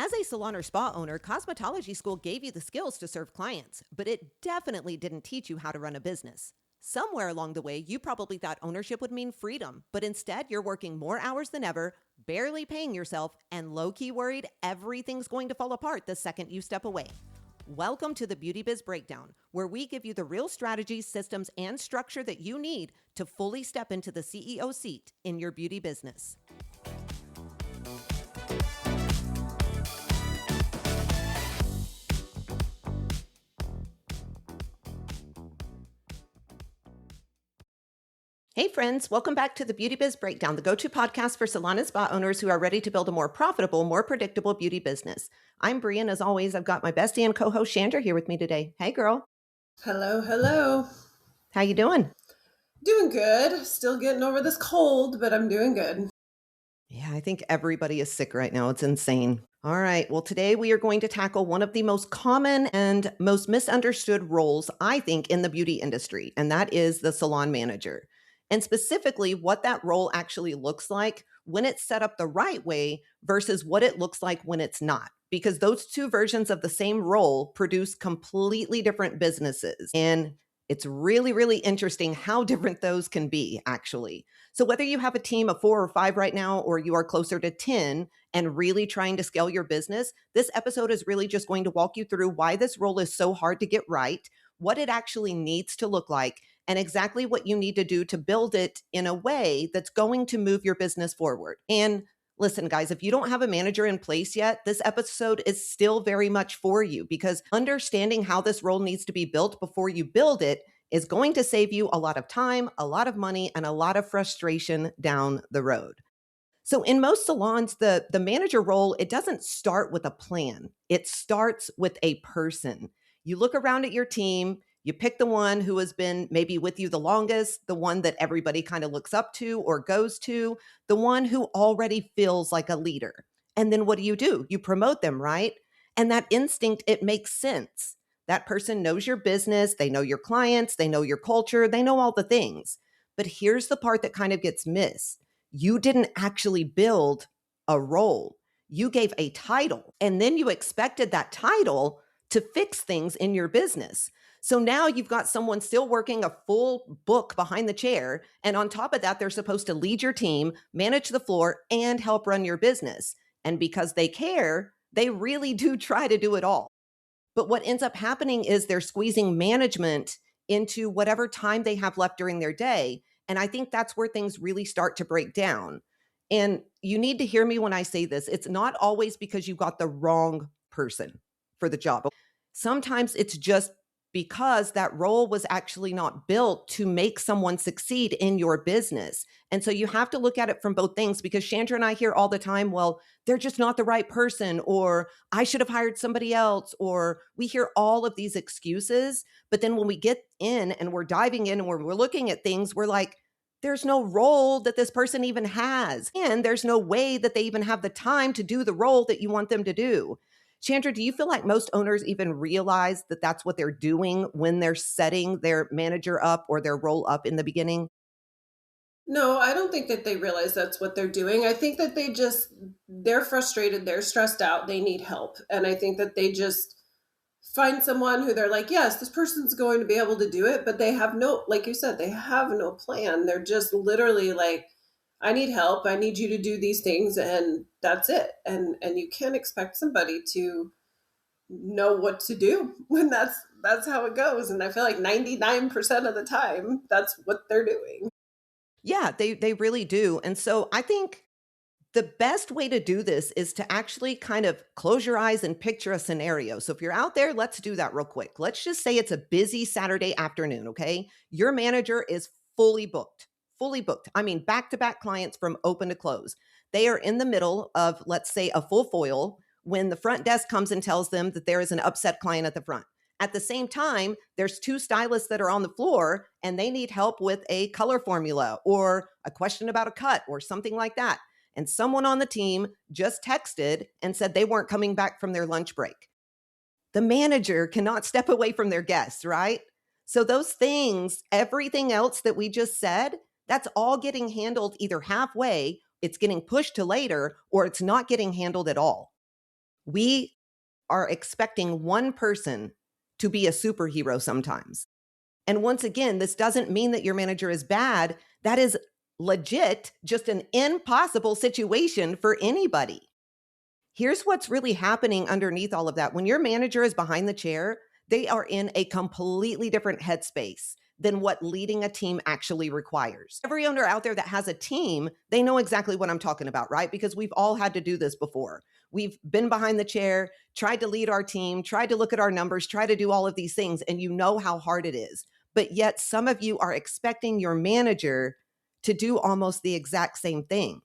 As a salon or spa owner, cosmetology school gave you the skills to serve clients, but it definitely didn't teach you how to run a business. Somewhere along the way, you probably thought ownership would mean freedom, but instead you're working more hours than ever, barely paying yourself, and low-key worried everything's going to fall apart the second you step away. Welcome to the Beauty Biz Breakdown, where we give you the real strategies, systems, and structure that you need to fully step into the CEO seat in your beauty business. Hey friends, welcome back to the Beauty Biz Breakdown, the go-to podcast for salon and spa owners who are ready to build a more profitable, more predictable beauty business. I'm Brie, and as always, I've got my bestie and co-host Chandra here with me today. Hey girl. Hello, hello. How you doing? Doing good. Still getting over this cold, but I'm doing good. Yeah, I think everybody is sick right now. It's insane. All right. Well, today we are going to tackle one of the most common and most misunderstood roles, I think, in the beauty industry, and that is the salon manager. And specifically, what that role actually looks like when it's set up the right way versus what it looks like when it's not. Because those two versions of the same role produce completely different businesses. And it's really, really interesting how different those can be, actually. So whether you have a team of 4 or 5 right now, or you are closer to 10 and really trying to scale your business, this episode is really just going to walk you through why this role is so hard to get right, what it actually needs to look like, and exactly what you need to do to build it in a way that's going to move your business forward. And listen, guys, if you don't have a manager in place yet, this episode is still very much for you, because understanding how this role needs to be built before you build it is going to save you a lot of time, a lot of money, and a lot of frustration down the road. So in most salons, the manager role, it doesn't start with a plan. It starts with a person. You look around at your team, you pick the one who has been maybe with you the longest, the one that everybody kind of looks up to or goes to, the one who already feels like a leader. And then what do? You promote them, right? And that instinct, it makes sense. That person knows your business, they know your clients, they know your culture, they know all the things. But here's the part that kind of gets missed. You didn't actually build a role. You gave a title, and then you expected that title to fix things in your business. So now you've got someone still working a full book behind the chair. And on top of that, they're supposed to lead your team, manage the floor, and help run your business. And because they care, they really do try to do it all. But what ends up happening is they're squeezing management into whatever time they have left during their day. And I think that's where things really start to break down. And you need to hear me when I say this. It's not always because you got the wrong person for the job. Sometimes it's just because that role was actually not built to make someone succeed in your business. And so you have to look at it from both things, because Chandra and I hear all the time, well, they're just not the right person, or I should have hired somebody else, or we hear all of these excuses. But then when we get in and we're diving in and we're looking at things, we're like, there's no role that this person even has. And there's no way that they even have the time to do the role that you want them to do. Chandra, do you feel like most owners even realize that that's what they're doing when they're setting their manager up or their role up in the beginning? No, I don't think that they realize that's what they're doing. I think that they're frustrated, they're stressed out, they need help. And I think that they just find someone who they're like, yes, this person's going to be able to do it, but they have no, like you said, they have no plan. They're just literally like, I need help. I need you to do these things, and that's it. And you can't expect somebody to know what to do when that's how it goes. And I feel like 99% of the time that's what they're doing. Yeah, they really do. And so I think the best way to do this is to actually kind of close your eyes and picture a scenario. So if you're out there, let's do that real quick. Let's just say it's a busy Saturday afternoon, okay? Your manager is fully booked, fully booked. I mean, back-to-back clients from open to close. They are in the middle of, let's say, a full foil when the front desk comes and tells them that there is an upset client at the front. At the same time, there's 2 stylists that are on the floor and they need help with a color formula or a question about a cut or something like that. And someone on the team just texted and said they weren't coming back from their lunch break. The manager cannot step away from their guests, right? So those things, everything else that we just said, that's all getting handled either halfway, it's getting pushed to later, or it's not getting handled at all. We are expecting one person to be a superhero sometimes. And once again, this doesn't mean that your manager is bad. That is legit just an impossible situation for anybody. Here's what's really happening underneath all of that. When your manager is behind the chair, they are in a completely different headspace than what leading a team actually requires. Every owner out there that has a team, they know exactly what I'm talking about, right? Because we've all had to do this before. We've been behind the chair, tried to lead our team, tried to look at our numbers, try to do all of these things, and you know how hard it is. But yet, some of you are expecting your manager to do almost the exact same thing.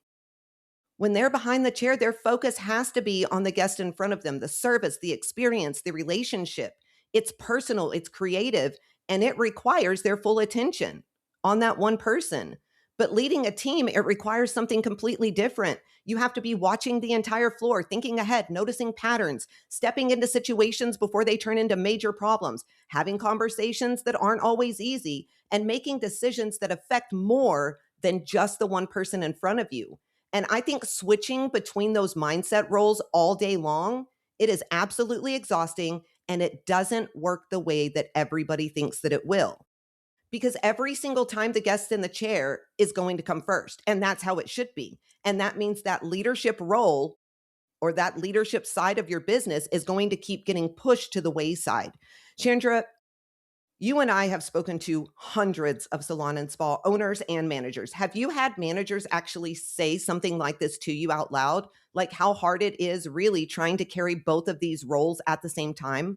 When they're behind the chair, their focus has to be on the guest in front of them, the service, the experience, the relationship. It's personal, it's creative, and it requires their full attention on that one person. But leading a team, it requires something completely different. You have to be watching the entire floor, thinking ahead, noticing patterns, stepping into situations before they turn into major problems, having conversations that aren't always easy, and making decisions that affect more than just the one person in front of you. And I think switching between those mindset roles all day long, it is absolutely exhausting and it doesn't work the way that everybody thinks that it will. Because every single time the guest in the chair is going to come first, and that's how it should be. And that means that leadership role or that leadership side of your business is going to keep getting pushed to the wayside. Chandra, you and I have spoken to hundreds of salon and spa owners and managers. Have you had managers actually say something like this to you out loud? Like how hard it is really trying to carry both of these roles at the same time?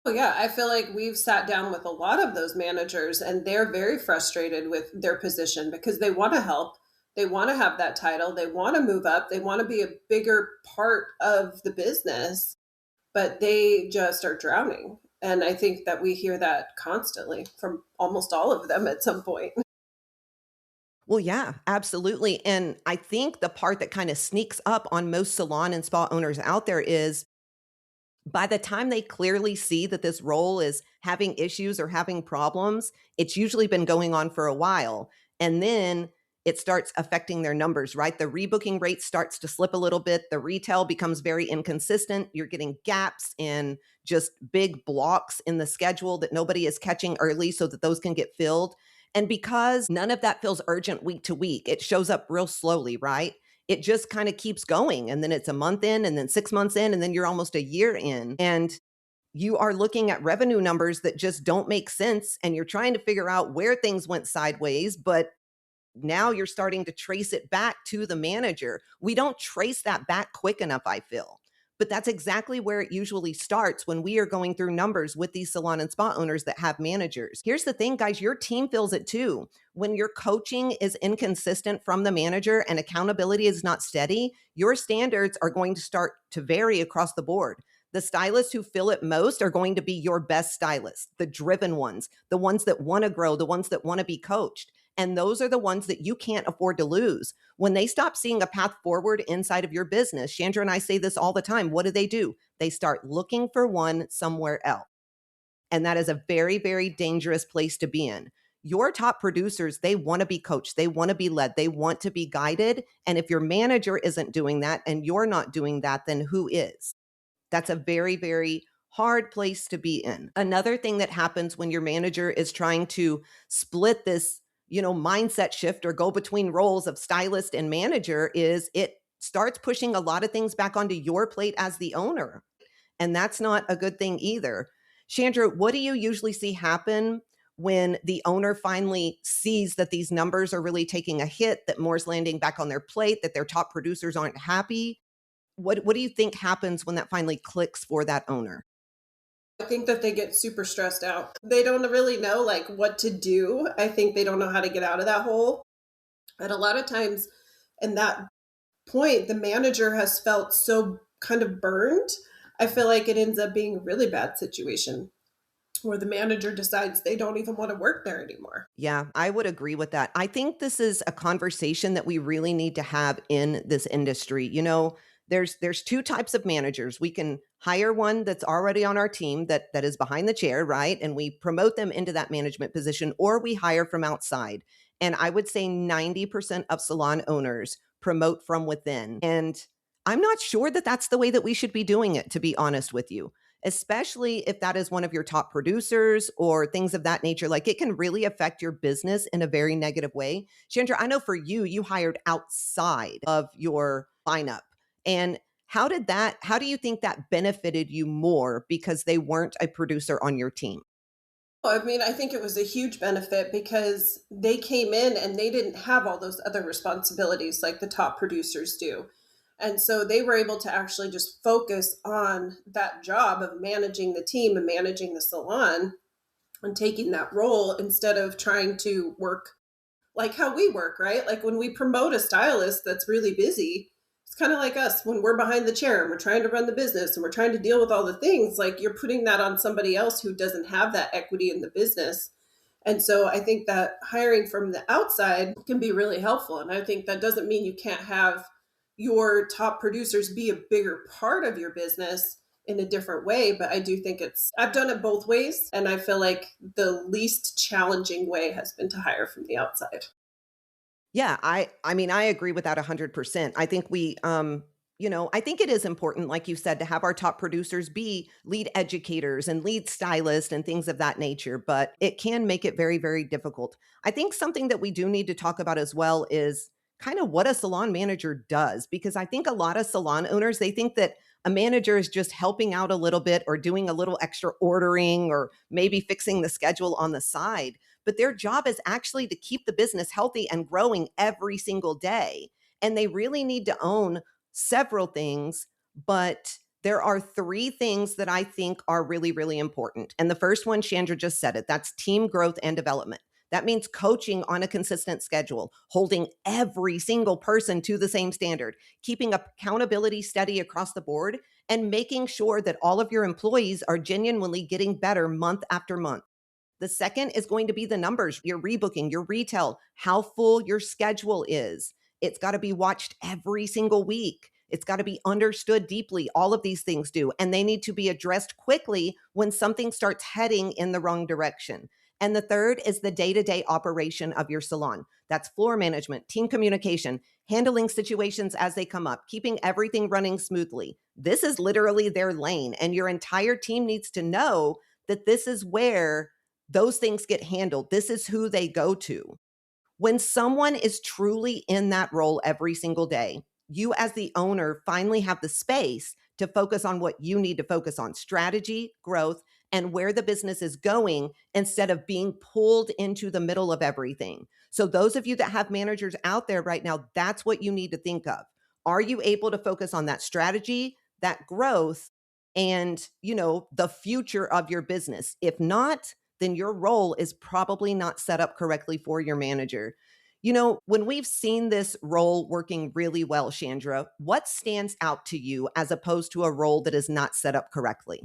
Oh, yeah. I feel like we've sat down with a lot of those managers and they're very frustrated with their position because they want to help. They want to have that title. They want to move up. They want to be a bigger part of the business, but they just are drowning. And I think that we hear that constantly from almost all of them at some point. Well, yeah, absolutely. And I think the part that kind of sneaks up on most salon and spa owners out there is by the time they clearly see that this role is having issues or having problems, it's usually been going on for a while. And then it starts affecting their numbers, right? The rebooking rate starts to slip a little bit. The retail becomes very inconsistent. You're getting gaps in just big blocks in the schedule that nobody is catching early so that those can get filled. And because none of that feels urgent week to week, it shows up real slowly, right? It just kind of keeps going. And then it's a month in, and then 6 months in, and then you're almost a year in. And you are looking at revenue numbers that just don't make sense. And you're trying to figure out where things went sideways, but now you're starting to trace it back to the manager. We don't trace that back quick enough, I feel. But that's exactly where it usually starts when we are going through numbers with these salon and spa owners that have managers. Here's the thing, guys, your team feels it too. When your coaching is inconsistent from the manager and accountability is not steady, your standards are going to start to vary across the board. The stylists who feel it most are going to be your best stylists, the driven ones, the ones that want to grow, the ones that want to be coached. And those are the ones that you can't afford to lose. When they stop seeing a path forward inside of your business, Chandra and I say this all the time. What do? They start looking for one somewhere else. And that is a very, very dangerous place to be in. Your top producers, they want to be coached. They want to be led. They want to be guided. And if your manager isn't doing that and you're not doing that, then who is? That's a very, very hard place to be in. Another thing that happens when your manager is trying to split this, mindset shift or go between roles of stylist and manager is it starts pushing a lot of things back onto your plate as the owner. And that's not a good thing either. Chandra, what do you usually see happen when the owner finally sees that these numbers are really taking a hit, that more's landing back on their plate, that their top producers aren't happy? What do you think happens when that finally clicks for that owner? I think that they get super stressed out. They don't really know like what to do. I think they don't know how to get out of that hole. And a lot of times in that point, the manager has felt so kind of burned. I feel like it ends up being a really bad situation where the manager decides they don't even want to work there anymore. Yeah, I would agree with that. I think this is a conversation that we really need to have in this industry. There's two types of managers. We can hire one that's already on our team that is behind the chair, right? And we promote them into that management position, or we hire from outside. And I would say 90% of salon owners promote from within. And I'm not sure that that's the way that we should be doing it, to be honest with you, especially if that is one of your top producers or things of that nature. Like it can really affect your business in a very negative way. Chandra, I know for you, you hired outside of your lineup. And how do you think that benefited you more because they weren't a producer on your team? Well, I mean, I think it was a huge benefit because they came in and they didn't have all those other responsibilities like the top producers do. And so they were able to actually just focus on that job of managing the team and managing the salon and taking that role instead of trying to work like how we work, right? Like when we promote a stylist that's really busy, it's kind of like us when we're behind the chair and we're trying to run the business and we're trying to deal with all the things. Like you're putting that on somebody else who doesn't have that equity in the business. And so I think that hiring from the outside can be really helpful. And I think that doesn't mean you can't have your top producers be a bigger part of your business in a different way. But I do think I've done it both ways. And I feel like the least challenging way has been to hire from the outside. Yeah, I mean, I agree with that 100%. I think I think it is important, like you said, to have our top producers be lead educators and lead stylists and things of that nature, but it can make it very, very difficult. I think something that we do need to talk about as well is kind of what a salon manager does, because I think a lot of salon owners, they think that a manager is just helping out a little bit or doing a little extra ordering or maybe fixing the schedule on the side, but their job is actually to keep the business healthy and growing every single day. And they really need to own several things, but there are three things that I think are really, really important. And the first one, Chandra just said it, that's team growth and development. That means coaching on a consistent schedule, holding every single person to the same standard, keeping accountability steady across the board, and making sure that all of your employees are genuinely getting better month after month. The second is going to be the numbers, your rebooking, your retail, how full your schedule is. It's got to be watched every single week. It's got to be understood deeply. All of these things do. And they need to be addressed quickly when something starts heading in the wrong direction. And the third is the day to day operation of your salon. That's floor management, team communication, handling situations as they come up, keeping everything running smoothly. This is literally their lane. And your entire team needs to know that this is where those things get handled. This is who they go to. When someone is truly in that role every single day, you as the owner finally have the space to focus on what you need to focus on: strategy, growth, and where the business is going instead of being pulled into the middle of everything. So, those of you that have managers out there right now, that's what you need to think of. Are you able to focus on that strategy, that growth, and, the future of your business? If not, then your role is probably not set up correctly for your manager. When we've seen this role working really well, Chandra, what stands out to you as opposed to a role that is not set up correctly?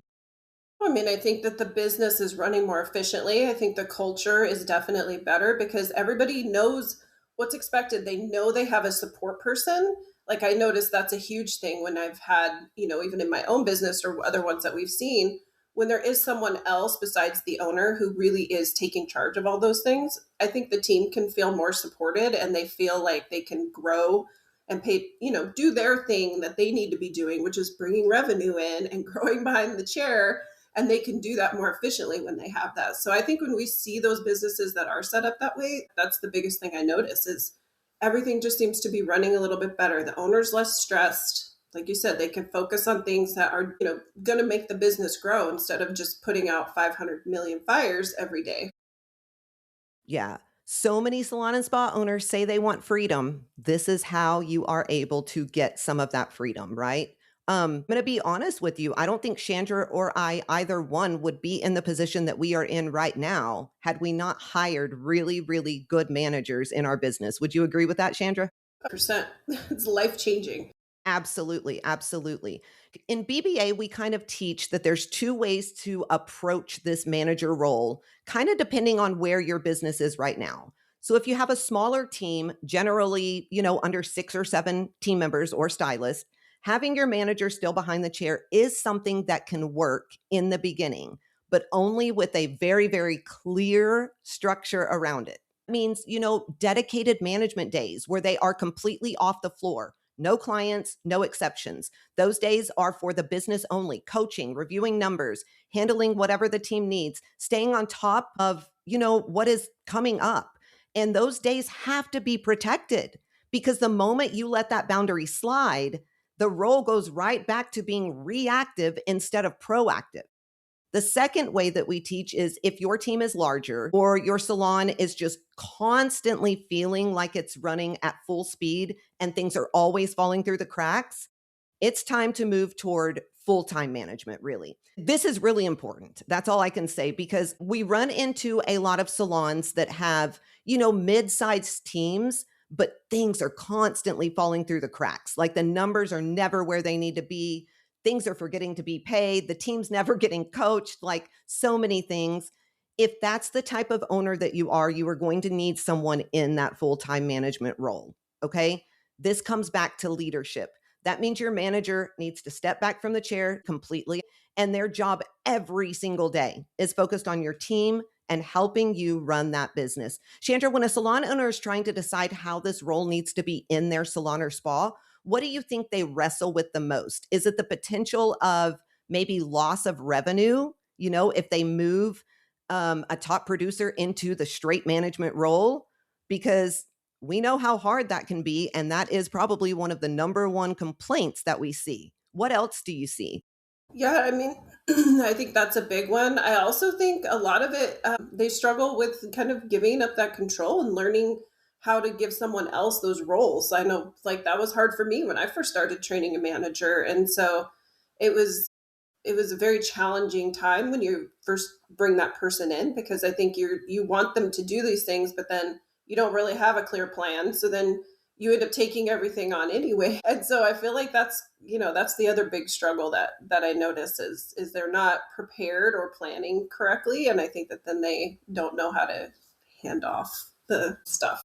I mean, I think that the business is running more efficiently. I think the culture is definitely better because everybody knows what's expected. They know they have a support person. Like I noticed that's a huge thing when I've had, even in my own business or other ones that we've seen, when there is someone else besides the owner who really is taking charge of all those things, I think the team can feel more supported and they feel like they can grow and do their thing that they need to be doing, which is bringing revenue in and growing behind the chair, and they can do that more efficiently when they have that. So I think when we see those businesses that are set up that way, that's the biggest thing I notice is everything just seems to be running a little bit better. The owner's less stressed. Like you said, they can focus on things that are, going to make the business grow instead of just putting out 500 million fires every day. Yeah. So many salon and spa owners say they want freedom. This is how you are able to get some of that freedom, right? I'm going to be honest with you. I don't think Chandra or I, either one, would be in the position that we are in right now had we not hired really, really good managers in our business. Would you agree with that, Chandra? 100%. It's life changing. Absolutely, absolutely. In BBA, we kind of teach that there's two ways to approach this manager role, kind of depending on where your business is right now. So if you have a smaller team, generally, under 6 or 7 team members or stylists, having your manager still behind the chair is something that can work in the beginning, but only with a very, very clear structure around it. It means, dedicated management days where they are completely off the floor. No clients, no exceptions. Those days are for the business only, coaching, reviewing numbers, handling whatever the team needs, staying on top of, what is coming up. And those days have to be protected because the moment you let that boundary slide, the role goes right back to being reactive instead of proactive. The second way that we teach is if your team is larger or your salon is just constantly feeling like it's running at full speed and things are always falling through the cracks, it's time to move toward full-time management, really. This is really important. That's all I can say because we run into a lot of salons that have, mid-sized teams, but things are constantly falling through the cracks. Like the numbers are never where they need to be. Things are forgetting to be paid. The team's never getting coached, like so many things. If that's the type of owner that you are going to need someone in that full-time management role. Okay. This comes back to leadership. That means your manager needs to step back from the chair completely. And their job every single day is focused on your team and helping you run that business. Chandra, when a salon owner is trying to decide how this role needs to be in their salon or spa, what do you think they wrestle with the most? Is it the potential of maybe loss of revenue? If they move a top producer into the straight management role, because we know how hard that can be. And that is probably one of the number one complaints that we see. What else do you see? Yeah, I mean, I think that's a big one. I also think a lot of it, they struggle with kind of giving up that control and learning how to give someone else those roles. I know, like, that was hard for me when I first started training a manager. And so it was it was a very challenging time when you first bring that person in because I think you want them to do these things, but then you don't really have a clear plan. So then you end up taking everything on anyway. And so I feel like that's the other big struggle that I notice is they're not prepared or planning correctly. And I think that then they don't know how to hand off the stuff.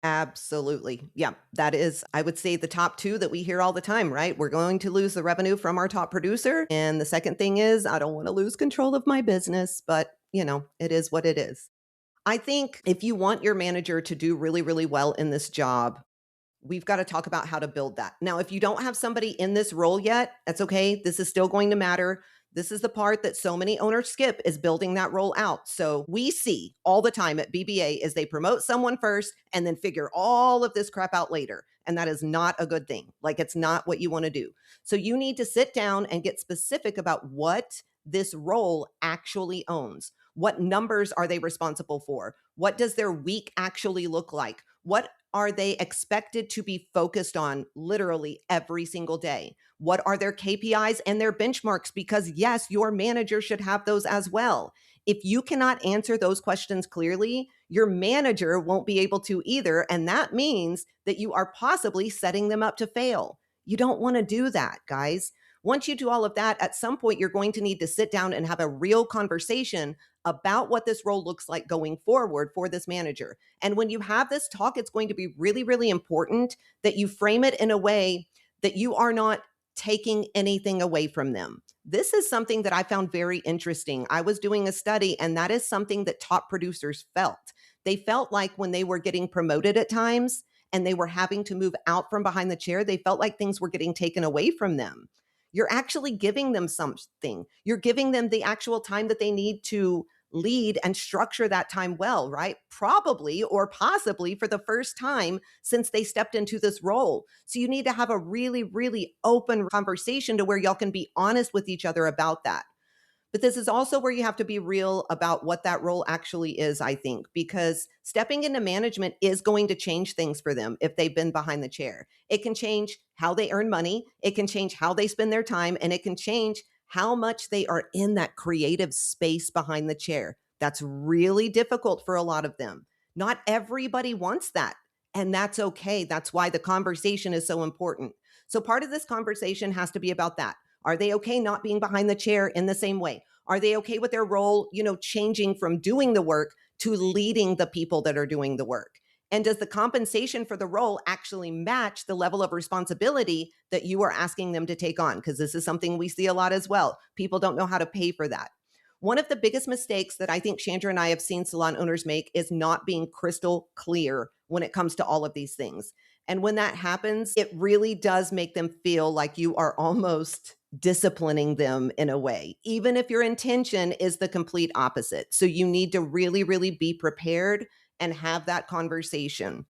Absolutely. Yeah, that is, I would say, the top two that we hear all the time, right? We're going to lose the revenue from our top producer. And the second thing is, I don't want to lose control of my business, but, it is what it is. I think if you want your manager to do really, really well in this job, we've got to talk about how to build that. Now, if you don't have somebody in this role yet, that's okay. This is still going to matter. This is the part that so many owners skip is building that role out. So we see all the time at BBA is they promote someone first and then figure all of this crap out later. And that is not a good thing. Like it's not what you want to do. So you need to sit down and get specific about what this role actually owns. What numbers are they responsible for? What does their week actually look like? What are they expected to be focused on literally every single day? What are their KPIs and their benchmarks? Because yes, your manager should have those as well. If you cannot answer those questions clearly, your manager won't be able to either. And that means that you are possibly setting them up to fail. You don't want to do that, guys. Once you do all of that, at some point, you're going to need to sit down and have a real conversation about what this role looks like going forward for this manager. And when you have this talk, it's going to be really, really important that you frame it in a way that you are not taking anything away from them. This is something that I found very interesting. I was doing a study, and that is something that top producers felt. They felt like when they were getting promoted at times and they were having to move out from behind the chair, they felt like things were getting taken away from them. You're actually giving them something. You're giving them the actual time that they need to lead and structure that time well, right? Probably or possibly for the first time since they stepped into this role. So you need to have a really, really open conversation to where y'all can be honest with each other about that. But this is also where you have to be real about what that role actually is, I think, because stepping into management is going to change things for them if they've been behind the chair. It can change how they earn money, it can change how they spend their time, and it can change how much they are in that creative space behind the chair. That's really difficult for a lot of them. Not everybody wants that, and that's okay. That's why the conversation is so important. So part of this conversation has to be about that. Are they okay not being behind the chair in the same way? Are they okay with their role, changing from doing the work to leading the people that are doing the work? And does the compensation for the role actually match the level of responsibility that you are asking them to take on? Because this is something we see a lot as well. People don't know how to pay for that. One of the biggest mistakes that I think Chandra and I have seen salon owners make is not being crystal clear when it comes to all of these things. And when that happens, it really does make them feel like you are almost disciplining them in a way, even if your intention is the complete opposite. So you need to really, really be prepared and have that conversation.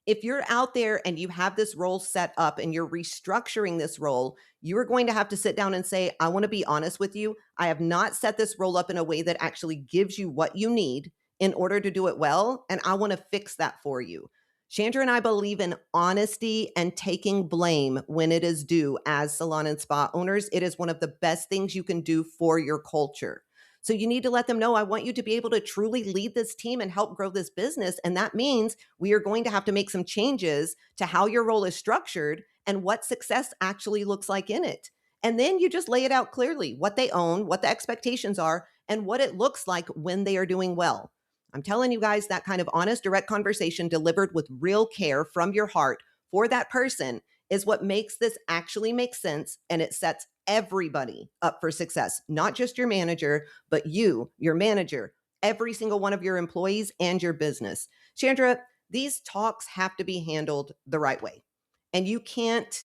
If you're out there and you have this role set up and you're restructuring this role, you are going to have to sit down and say, I want to be honest with you. I have not set this role up in a way that actually gives you what you need in order to do it well. And I want to fix that for you. Chandra and I believe in honesty and taking blame when it is due as salon and spa owners. It is one of the best things you can do for your culture. So you need to let them know, I want you to be able to truly lead this team and help grow this business. And that means we are going to have to make some changes to how your role is structured and what success actually looks like in it. And then you just lay it out clearly, what they own, what the expectations are, and what it looks like when they are doing well. I'm telling you guys, that kind of honest, direct conversation delivered with real care from your heart for that person is what makes this actually make sense. And it sets everybody up for success, not just your manager, but you, your manager, every single one of your employees and your business. Chandra, these talks have to be handled the right way. And you can't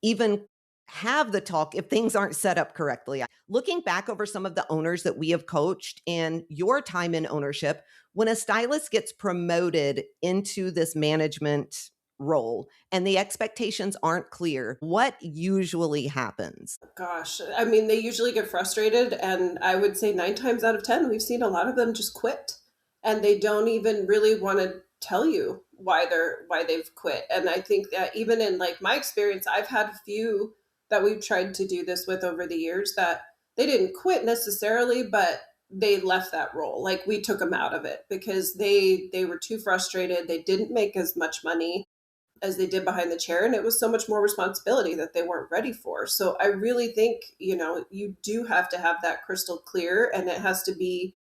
even have the talk if things aren't set up correctly. Looking back over some of the owners that we have coached and your time in ownership, when a stylist gets promoted into this management role and the expectations aren't clear, what usually happens? Gosh, I mean, they usually get frustrated, and I would say 9 times out of 10, we've seen a lot of them just quit, and they don't even really wanna tell you why they've quit, and I think that even in, like, my experience, I've had a few that we've tried to do this with over the years that they didn't quit necessarily, but they left that role, like, we took them out of it because they were too frustrated, they didn't make as much money, as they did behind the chair, and it was so much more responsibility that they weren't ready for. So I really think, you do have to have that crystal clear, and it has to be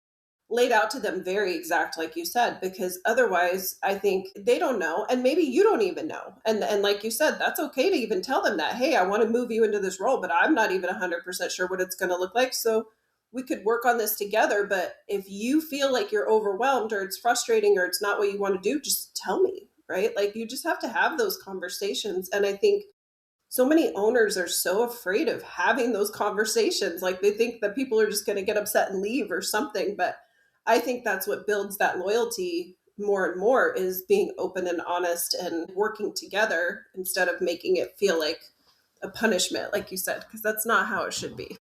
laid out to them very exact, like you said, because otherwise I think they don't know, and maybe you don't even know. And like you said, that's okay to even tell them that, hey, I want to move you into this role, but I'm not even 100% sure what it's going to look like. So we could work on this together. But if you feel like you're overwhelmed or it's frustrating or it's not what you want to do, just tell me, right? Like, you just have to have those conversations. And I think so many owners are so afraid of having those conversations. Like, they think that people are just going to get upset and leave or something. But I think that's what builds that loyalty more and more, is being open and honest and working together instead of making it feel like a punishment, like you said, because that's not how it should be.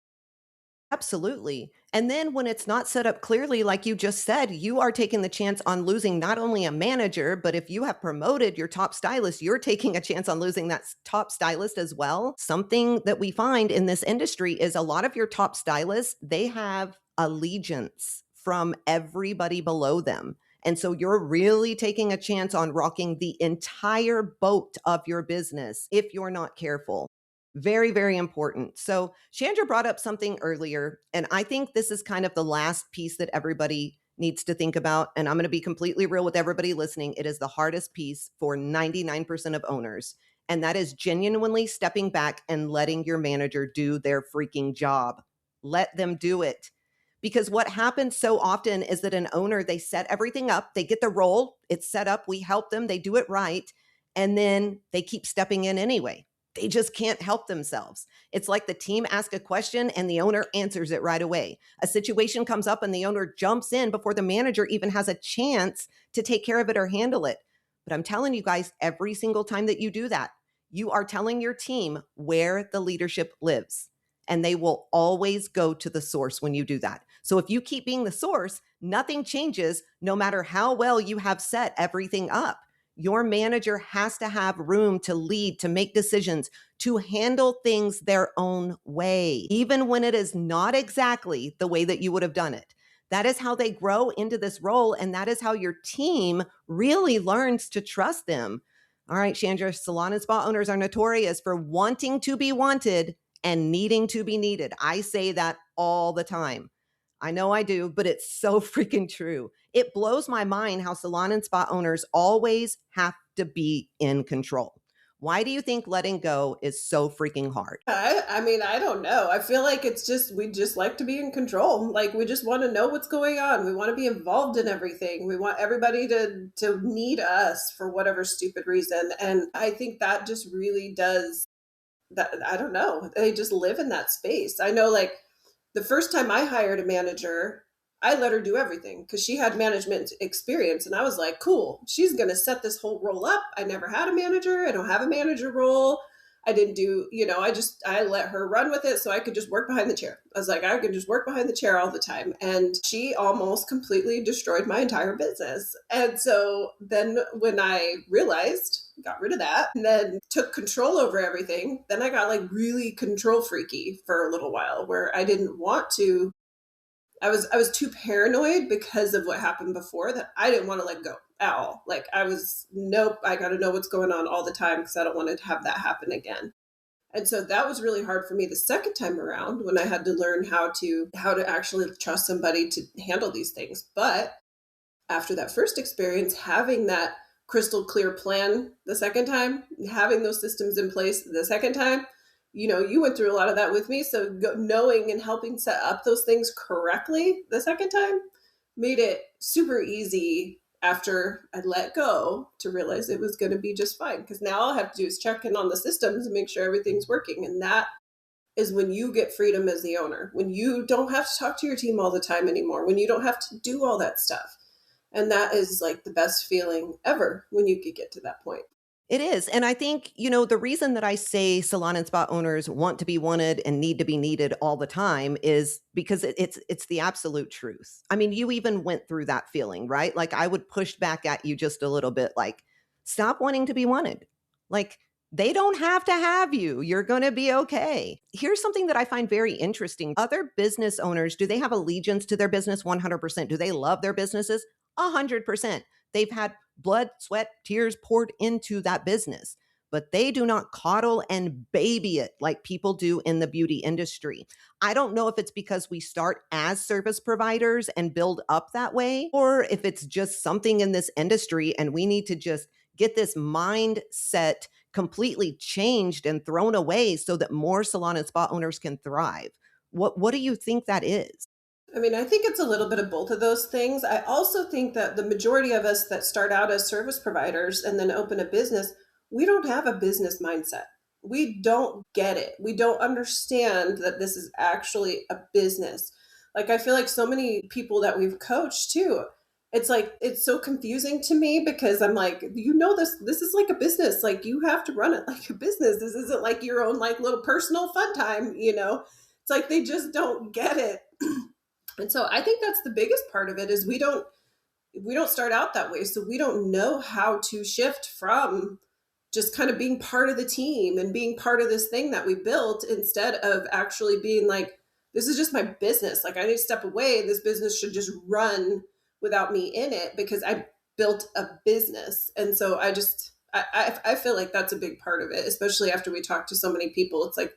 Absolutely. And then when it's not set up clearly, like you just said, you are taking the chance on losing not only a manager, but if you have promoted your top stylist, you're taking a chance on losing that top stylist as well. Something that we find in this industry is a lot of your top stylists, they have allegiance from everybody below them. And so you're really taking a chance on rocking the entire boat of your business if you're not careful. Very, very important. So, Chandra brought up something earlier, and I think this is kind of the last piece that everybody needs to think about. And I'm going to be completely real with everybody listening. It is the hardest piece for 99% of owners. And that is genuinely stepping back and letting your manager do their freaking job. Let them do it. Because what happens so often is that an owner, they set everything up, they get the role, it's set up, we help them, they do it right, and then they keep stepping in anyway. They just can't help themselves. It's like the team asks a question and the owner answers it right away. A situation comes up and the owner jumps in before the manager even has a chance to take care of it or handle it. But I'm telling you guys, every single time that you do that, you are telling your team where the leadership lives. And they will always go to the source when you do that. So if you keep being the source, nothing changes no matter how well you have set everything up. Your manager has to have room to lead, to make decisions, to handle things their own way, even when it is not exactly the way that you would have done it. That is how they grow into this role. And that is how your team really learns to trust them. All right, Chandra, salon and spa owners are notorious for wanting to be wanted and needing to be needed. I say that all the time. I know I do, but it's so freaking true. It blows my mind how salon and spa owners always have to be in control. Why do you think letting go is so freaking hard? I mean, I don't know. I feel like it's just we just like to be in control. Like we just want to know what's going on. We want to be involved in everything. We want everybody to need us for whatever stupid reason. And I think that just really does that. I don't know. They just live in that space. I know like the first time I hired a manager, I let her do everything because she had management experience. And I was like, cool, she's going to set this whole role up. I never had a manager. I don't have a manager role. I didn't do, I let her run with it so I could just work behind the chair. I was like, I could just work behind the chair all the time. And she almost completely destroyed my entire business. And so then when I realized, got rid of that, and then took control over everything, then I got like really control freaky for a little while where I didn't want to. I was too paranoid because of what happened before that I didn't want to let go at all. Like I was, nope, I got to know what's going on all the time because I don't want to have that happen again. And so that was really hard for me the second time around when I had to learn how to actually trust somebody to handle these things. But after that first experience, having that crystal clear plan the second time, having those systems in place the second time, you went through a lot of that with me. So knowing and helping set up those things correctly the second time made it super easy after I let go to realize it was going to be just fine. Because now all I have to do is check in on the systems and make sure everything's working. And that is when you get freedom as the owner, when you don't have to talk to your team all the time anymore, when you don't have to do all that stuff. And that is like the best feeling ever when you could get to that point. It is. And I think, the reason that I say salon and spa owners want to be wanted and need to be needed all the time is because it's the absolute truth. I mean, you even went through that feeling, right? Like I would push back at you just a little bit like stop wanting to be wanted. Like they don't have to have you. You're going to be okay. Here's something that I find very interesting. Other business owners, do they have allegiance to their business 100%? Do they love their businesses? 100%. They've had blood, sweat, tears poured into that business, but they do not coddle and baby it like people do in the beauty industry. I don't know if it's because we start as service providers and build up that way, or if it's just something in this industry and we need to just get this mindset completely changed and thrown away so that more salon and spa owners can thrive. What do you think that is? I mean, I think it's a little bit of both of those things. I also think that the majority of us that start out as service providers and then open a business, we don't have a business mindset. We don't get it. We don't understand that this is actually a business. Like, I feel like so many people that we've coached too, it's like, it's so confusing to me because I'm like, this is like a business. Like, you have to run it like a business. This isn't like your own, like, little personal fun time. It's like they just don't get it. And so I think that's the biggest part of it is we don't start out that way. So we don't know how to shift from just kind of being part of the team and being part of this thing that we built instead of actually being like, this is just my business. Like I need to step away. This business should just run without me in it because I built a business. And so I feel like that's a big part of it, especially after we talk to so many people. It's like,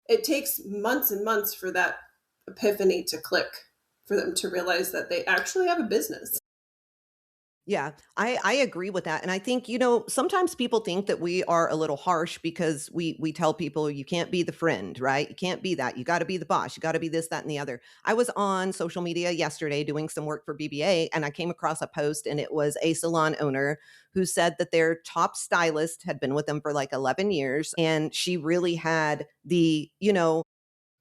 it takes months and months for that epiphany to click for them to realize that they actually have a business. Yeah, I agree with that. And I think, sometimes people think that we are a little harsh because we tell people you can't be the friend, right? You can't be that. You got to be the boss. You got to be this, that, and the other. I was on social media yesterday doing some work for BBA and I came across a post and it was a salon owner who said that their top stylist had been with them for like 11 years. And she really had the,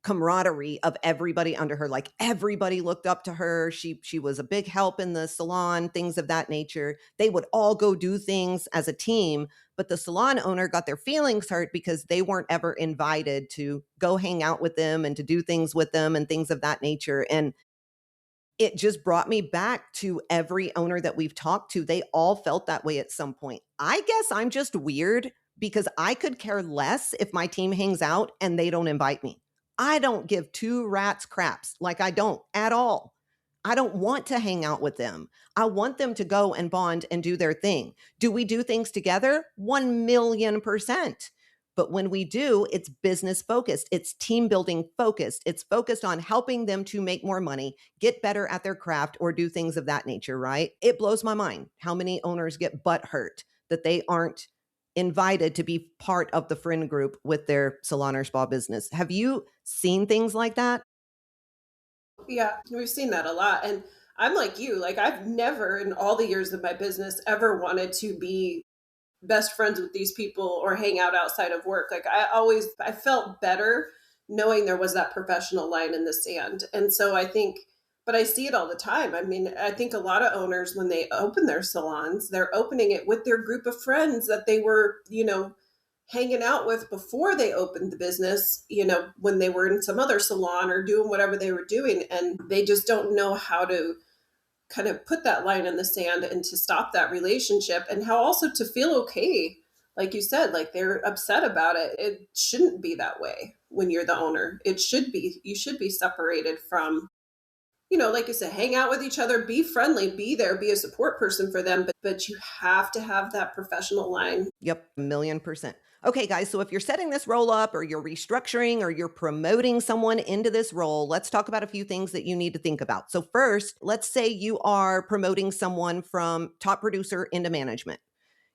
camaraderie of everybody under her. Like everybody looked up to her. She was a big help in the salon, things of that nature. They would all go do things as a team, but the salon owner got their feelings hurt because they weren't ever invited to go hang out with them and to do things with them and things of that nature. And it just brought me back to every owner that we've talked to. They all felt that way at some point. I guess I'm just weird because I could care less if my team hangs out and they don't invite me. I don't give two rats craps. Like I don't at all. I don't want to hang out with them. I want them to go and bond and do their thing. Do we do things together? 1,000,000%. But when we do, it's business focused. It's team building focused. It's focused on helping them to make more money, get better at their craft, or do things of that nature, right? It blows my mind how many owners get butt hurt that they aren't invited to be part of the friend group with their salon or spa business. Have you seen things like that? Yeah, we've seen that a lot. And I'm like you, like I've never in all the years of my business ever wanted to be best friends with these people or hang out outside of work. Like I felt better knowing there was that professional line in the sand. And so I think but I see it all the time. I mean, I think a lot of owners when they open their salons, they're opening it with their group of friends that they were, hanging out with before they opened the business, when they were in some other salon or doing whatever they were doing and they just don't know how to kind of put that line in the sand and to stop that relationship and how also to feel okay. Like you said, like they're upset about it. It shouldn't be that way when you're the owner. You should be separated from, like you said, hang out with each other, be friendly, be there, be a support person for them. But you have to have that professional line. Yep, a million percent. Okay, guys, so if you're setting this role up or you're restructuring or you're promoting someone into this role, let's talk about a few things that you need to think about. So, first, let's say you are promoting someone from top producer into management.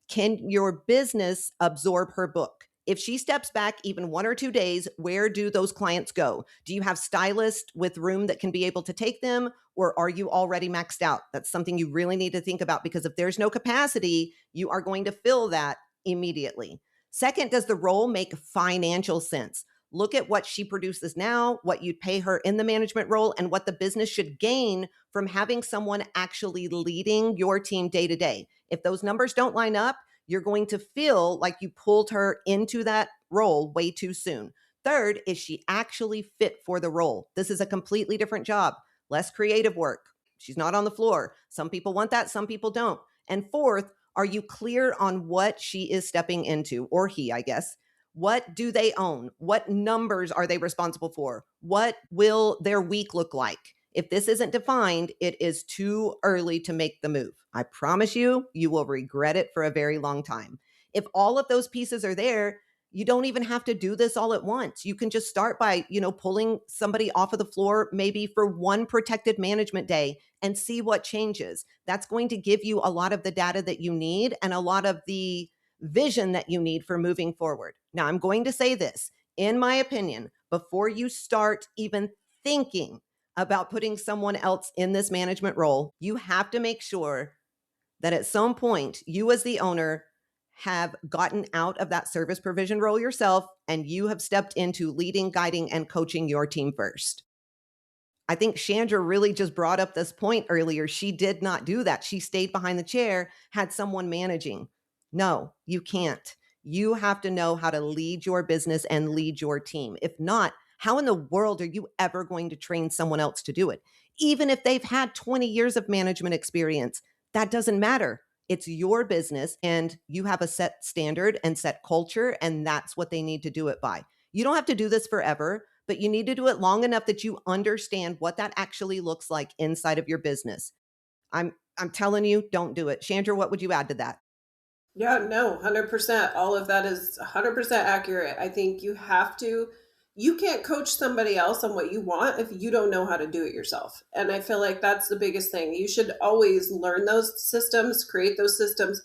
Can your business absorb her book? If she steps back even 1 or 2 days, where do those clients go? Do you have stylists with room that can be able to take them, or are you already maxed out? That's something you really need to think about because if there's no capacity, you are going to fill that immediately. Second, does the role make financial sense? Look at what she produces now, what you'd pay her in the management role, and what the business should gain from having someone actually leading your team day to day. If those numbers don't line up, you're going to feel like you pulled her into that role way too soon. Third, is she actually fit for the role? This is a completely different job, less creative work. She's not on the floor. Some people want that, some people don't. And fourth, are you clear on what she is stepping into, or he, I guess? What do they own? What numbers are they responsible for? What will their week look like? If this isn't defined, it is too early to make the move. I promise you, you will regret it for a very long time. If all of those pieces are there, you don't even have to do this all at once. You can just start by, pulling somebody off of the floor maybe for one protected management day and see what changes. That's going to give you a lot of the data that you need and a lot of the vision that you need for moving forward. Now, I'm going to say this, in my opinion, before you start even thinking about putting someone else in this management role, you have to make sure that at some point, you as the owner have gotten out of that service provision role yourself and you have stepped into leading, guiding, and coaching your team first. I think Chandra really just brought up this point earlier. She did not do that. She stayed behind the chair, had someone managing. No, you can't. You have to know how to lead your business and lead your team. If not, how in the world are you ever going to train someone else to do it? Even if they've had 20 years of management experience, that doesn't matter. It's your business and you have a set standard and set culture, and that's what they need to do it by. You don't have to do this forever, but you need to do it long enough that you understand what that actually looks like inside of your business. I'm telling you, don't do it. Chandra, what would you add to that? Yeah, no, 100%. All of that is 100% accurate. I think you can't coach somebody else on what you want if you don't know how to do it yourself. And I feel like that's the biggest thing. You should always learn those systems, create those systems,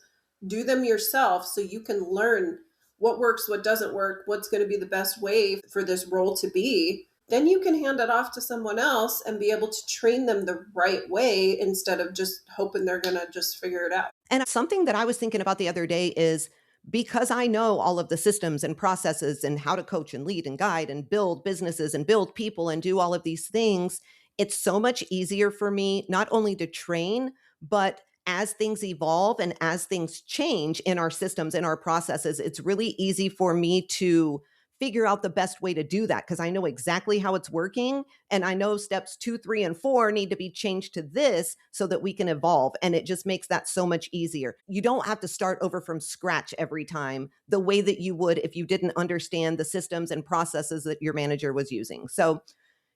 do them yourself so you can learn what works, what doesn't work, what's going to be the best way for this role to be. Then you can hand it off to someone else and be able to train them the right way instead of just hoping they're going to just figure it out. And something that I was thinking about the other day is because I know all of the systems and processes and how to coach and lead and guide and build businesses and build people and do all of these things, it's so much easier for me not only to train, but as things evolve and as things change in our systems, in our processes, it's really easy for me to figure out the best way to do that because I know exactly how it's working. And I know steps 2, 3, and 4 need to be changed to this so that we can evolve. And it just makes that so much easier. You don't have to start over from scratch every time the way that you would if you didn't understand the systems and processes that your manager was using. So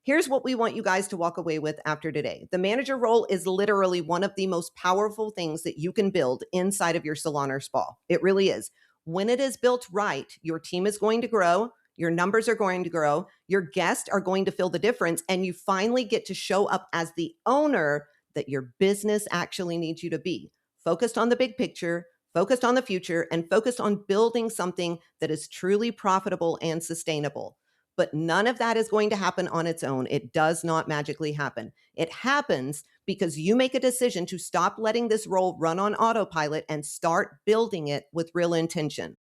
here's what we want you guys to walk away with after today. The manager role is literally one of the most powerful things that you can build inside of your salon or spa. It really is. When it is built right, your team is going to grow, your numbers are going to grow, your guests are going to feel the difference, and you finally get to show up as the owner that your business actually needs you to be. Focused on the big picture, focused on the future, and focused on building something that is truly profitable and sustainable. But none of that is going to happen on its own. It does not magically happen. It happens because you make a decision to stop letting this role run on autopilot and start building it with real intention.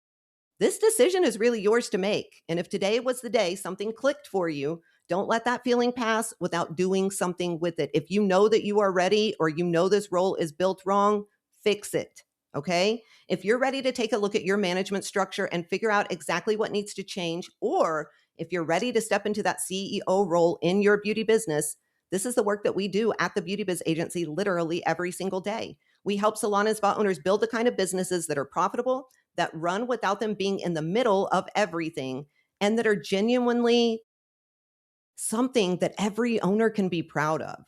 This decision is really yours to make. And if today was the day something clicked for you, don't let that feeling pass without doing something with it. If you know that you are ready or you know this role is built wrong, fix it. Okay. If you're ready to take a look at your management structure and figure out exactly what needs to change, or if you're ready to step into that CEO role in your beauty business, this is the work that we do at the Beauty Biz Agency literally every single day. We help salon and spa owners build the kind of businesses that are profitable, that run without them being in the middle of everything, and that are genuinely something that every owner can be proud of.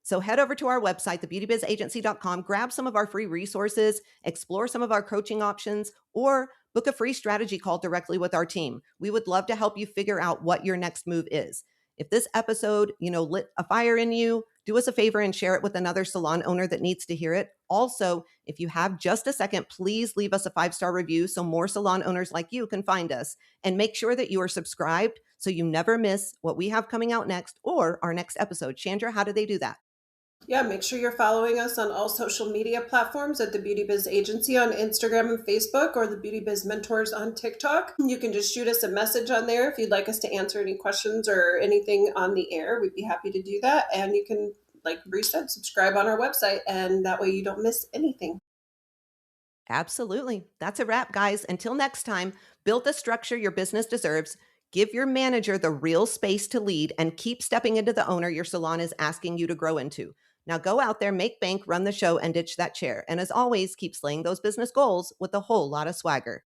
So head over to our website, thebeautybizagency.com, grab some of our free resources, explore some of our coaching options, or book a free strategy call directly with our team. We would love to help you figure out what your next move is. If this episode, lit a fire in you, do us a favor and share it with another salon owner that needs to hear it. Also, if you have just a second, please leave us a 5-star review so more salon owners like you can find us. And make sure that you are subscribed so you never miss what we have coming out next or our next episode. Chandra, how do they do that? Yeah, make sure you're following us on all social media platforms at the Beauty Biz Agency on Instagram and Facebook, or the Beauty Biz Mentors on TikTok. You can just shoot us a message on there if you'd like us to answer any questions or anything on the air. We'd be happy to do that. And you can, like Brie said, subscribe on our website, and that way you don't miss anything. Absolutely. That's a wrap, guys. Until next time, build the structure your business deserves. Give your manager the real space to lead, and keep stepping into the owner your salon is asking you to grow into. Now go out there, make bank, run the show, and ditch that chair. And as always, keep slaying those business goals with a whole lot of swagger.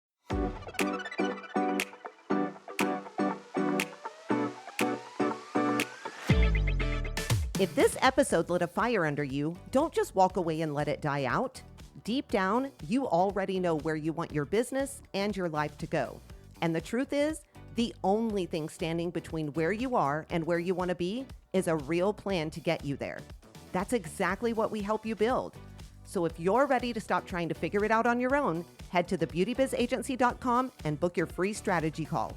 If this episode lit a fire under you, don't just walk away and let it die out. Deep down, you already know where you want your business and your life to go. And the truth is, the only thing standing between where you are and where you want to be is a real plan to get you there. That's exactly what we help you build. So if you're ready to stop trying to figure it out on your own, head to thebeautybizagency.com and book your free strategy call.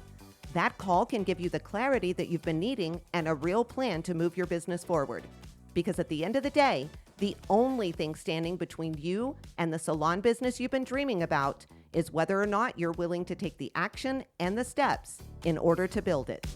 That call can give you the clarity that you've been needing and a real plan to move your business forward. Because at the end of the day, the only thing standing between you and the salon business you've been dreaming about is whether or not you're willing to take the action and the steps in order to build it.